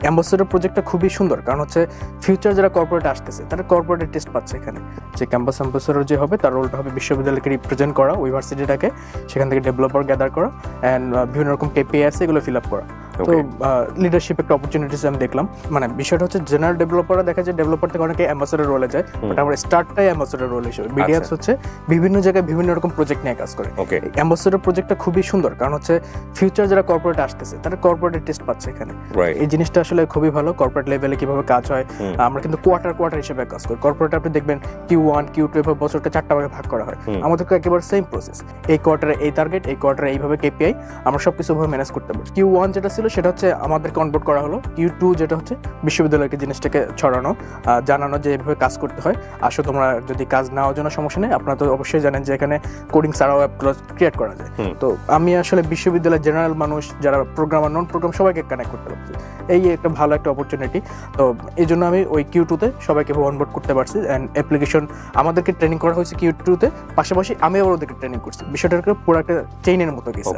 Ambassador প্রজেক্টটা খুবই সুন্দর, কারণ হচ্ছে ফিউচার যারা কর্পোরেট আসতেছে তারা কর্পোরেটের টেস্ট পাচ্ছে এখানে। যে ক্যাম্পাস অ্যাম্বাসেডর যে হবে তার রোলটা হবে বিশ্ববিদ্যালয়কে রিপ্রেজেন্ট করা, ইউনিভার্সিটিটাকে, সেখান থেকে ডেভেলপার গ্যাদার করা অ্যান্ড বিভিন্ন রকম কেপিআই আছে এগুলো ফিল আপ করা। তো লিডারশিপ একটা অপরচুনিটিস আমি দেখলাম। মানে বিষয়টা হচ্ছে জেনারেল ডেভেলপাররা দেখা যায় ডেভেলপার থেকে অনেকে অ্যাম্বাসেডর রোলে যায়, বাট আমার স্টার্টটাই অ্যাম্বাসেডর রোল হিসেবে। বিডিএস হচ্ছে বিভিন্ন জায়গায় বিভিন্ন রকম প্রজেক্ট নিয়ে কাজ করে। অ্যাম্বাসেডর প্রজেক্টটা খুবই সুন্দর, কারণ হচ্ছে ফিউচার যারা কর্পোরেট আসতেছে তারা কর্পোরেটের টেস্ট পাচ্ছে এখানে। এই জিনিসটা আসলে খুবই ভালো। কর্পোরেট লেভেলে কিভাবে কাজ হয়, আমরা কিন্তু কোয়ার্টার হিসেবে কাজ করি। কর্পোরেট আপনি দেখবেন Q1 Q2 এভাবে বছরটা 4টা ভাগে ভাগ করা হয়। আমাদেরকে একেবারে সেম প্রসেস, এই কোয়ার্টারে এই টার্গেট, এই কোয়ার্টারে এইভাবে কেপিআই, আমরা সবকিছু ভাবে ম্যানেজ করতে পারি। Q1 যেটা ছিল সেটা হচ্ছে আমাদেরকে অনবোর্ড করা হলো। Q2 যেটা হচ্ছে বিশ্ববিদ্যালয়কে জিনিসটাকে ছড়ানো, জানানো যে এইভাবে কাজ করতে হয়। আসলে তোমরা যদি কাজ নেওয়ার জন্য সমস্যা নেই, আপনারা তো অবশ্যই জানেন যে এখানে কোডিং ছাড়াও অ্যাপগুলো ক্রিয়েট করা যায়। তো আমি আসলে বিশ্ববিদ্যালয়ের জেনারেল মানুষ যারা প্রোগ্রামার নন প্রোগ্রাম সবাইকে কানেক্ট করতে পারছি। এই একটা ভালো একটা অপরচুনিটি। তো এই জন্য আমি ওই Q2-তে সবাইকে অনবোর্ড করতে পারছি। অ্যান্ড অ্যাপ্লিকেশন আমাদেরকে ট্রেনিং করা হয়েছে Q2-তে, পাশাপাশি আমি আবার ওদেরকে ট্রেনিং করছি। বিষয়টাকে পুরো একটা চেইনের মতো গেছে।